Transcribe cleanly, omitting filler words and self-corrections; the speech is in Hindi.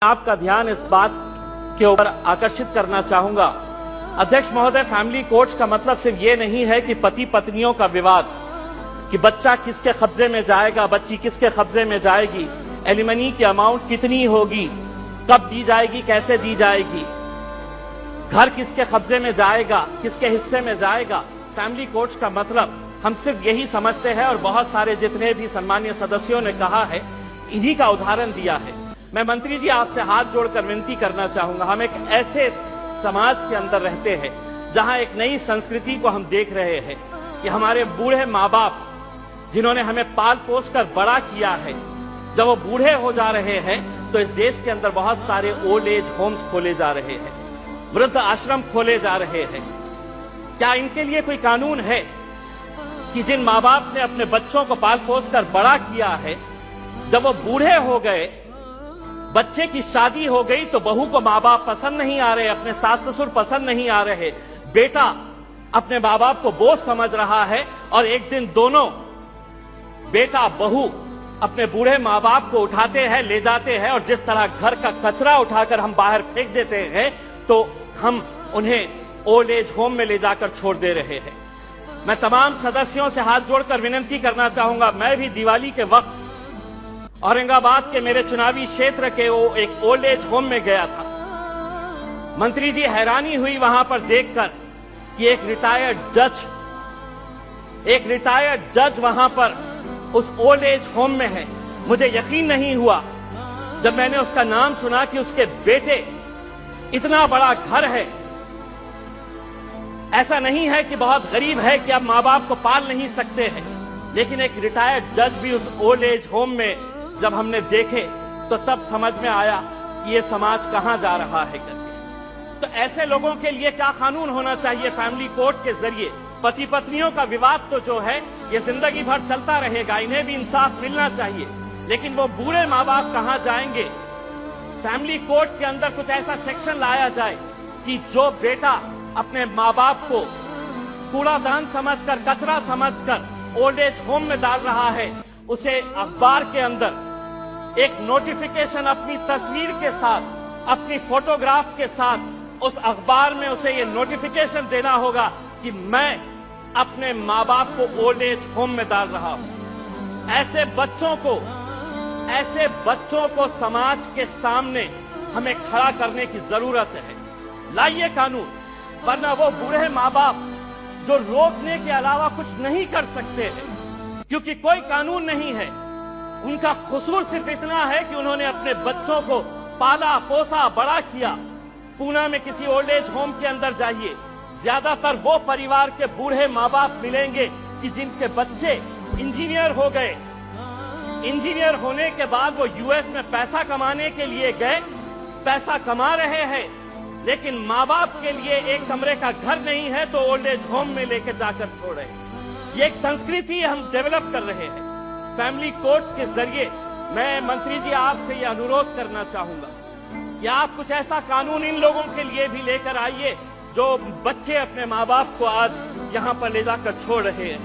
आपका ध्यान इस बात के ऊपर आकर्षित करना चाहूंगा। अध्यक्ष महोदय, फैमिली कोर्ट्स का मतलब सिर्फ ये नहीं है कि पति पत्नियों का विवाद, कि बच्चा किसके कब्जे में जाएगा, बच्ची किसके कब्जे में जाएगी, एलिमनी की अमाउंट कितनी होगी, कब दी जाएगी, कैसे दी जाएगी, घर किसके कब्जे में जाएगा, किसके हिस्से में जाएगा। फैमिली कोर्ट्स का मतलब हम सिर्फ यही समझते हैं और बहुत सारे जितने भी सम्मानीय सदस्यों ने कहा है, इन्हीं का उदाहरण दिया है। मैं मंत्री जी आपसे हाथ जोड़कर विनती करना चाहूंगा। हम एक ऐसे समाज के अंदर रहते हैं जहां एक नई संस्कृति को हम देख रहे हैं कि हमारे बूढ़े माँ बाप जिन्होंने हमें पाल पोस कर बड़ा किया है, जब वो बूढ़े हो जा रहे हैं तो इस देश के अंदर बहुत सारे ओल्ड एज होम्स खोले जा रहे हैं, वृद्ध आश्रम खोले जा रहे हैं। क्या इनके लिए कोई कानून है कि जिन माँ बाप ने अपने बच्चों को पाल पोस कर बड़ा किया है, जब वो बूढ़े हो गए, बच्चे की शादी हो गई तो बहू को माँ बाप पसंद नहीं आ रहे, अपने सास ससुर पसंद नहीं आ रहे, बेटा अपने माँ बाप को बोझ समझ रहा है और एक दिन दोनों बेटा बहू अपने बूढ़े माँ बाप को उठाते हैं, ले जाते हैं और जिस तरह घर का कचरा उठाकर हम बाहर फेंक देते हैं तो हम उन्हें ओल्ड एज होम में ले जाकर छोड़ दे रहे हैं। मैं तमाम सदस्यों से हाथ जोड़कर विनती करना चाहूंगा। मैं भी दिवाली के वक्त औरंगाबाद के मेरे चुनावी क्षेत्र के वो एक ओल्ड एज होम में गया था। मंत्री जी, हैरानी हुई वहां पर देखकर कि एक रिटायर्ड जज वहां पर उस ओल्ड एज होम में है। मुझे यकीन नहीं हुआ जब मैंने उसका नाम सुना कि उसके बेटे, इतना बड़ा घर है, ऐसा नहीं है कि बहुत गरीब है कि अब माँ बाप को पाल नहीं सकते हैं, लेकिन एक रिटायर्ड जज भी उस ओल्ड एज होम में जब हमने देखे तो तब समझ में आया कि ये समाज कहां जा रहा है करके। तो ऐसे लोगों के लिए क्या कानून होना चाहिए? फैमिली कोर्ट के जरिए पति पत्नियों का विवाद तो जो है ये जिंदगी भर चलता रहेगा, इन्हें भी इंसाफ मिलना चाहिए, लेकिन वो बूढ़े माँ बाप कहां जाएंगे? फैमिली कोर्ट के अंदर कुछ ऐसा सेक्शन लाया जाए कि जो बेटा अपने माँ बाप को कूड़ादान समझकर, कचरा समझकर ओल्ड एज होम में डाल रहा है, उसे अखबार के अंदर एक नोटिफिकेशन अपनी तस्वीर के साथ, अपनी फोटोग्राफ के साथ उस अखबार में उसे ये नोटिफिकेशन देना होगा कि मैं अपने माँ बाप को ओल्ड एज होम में डाल रहा हूं। ऐसे बच्चों को समाज के सामने हमें खड़ा करने की जरूरत है। लाइए कानून, वरना वो बूढ़े माँ बाप जो रोकने के अलावा कुछ नहीं कर सकते हैं, क्योंकि कोई कानून नहीं है। उनका कसूर सिर्फ इतना है कि उन्होंने अपने बच्चों को पाला पोसा बड़ा किया। पूना में किसी ओल्ड एज होम के अंदर जाइए, ज्यादातर वो परिवार के बूढ़े माँ बाप मिलेंगे कि जिनके बच्चे इंजीनियर हो गए। इंजीनियर होने के बाद वो यूएस में पैसा कमाने के लिए गए, पैसा कमा रहे हैं, लेकिन माँ बाप के लिए एक कमरे का घर नहीं है तो ओल्ड एज होम में लेकर जाकर छोड़े। ये एक संस्कृति हम डेवलप कर रहे हैं। फैमिली कोर्ट्स के जरिए मैं मंत्री जी आपसे ये अनुरोध करना चाहूंगा कि आप कुछ ऐसा कानून इन लोगों के लिए भी लेकर आइए जो बच्चे अपने माँ बाप को आज यहां पर ले जाकर छोड़ रहे हैं।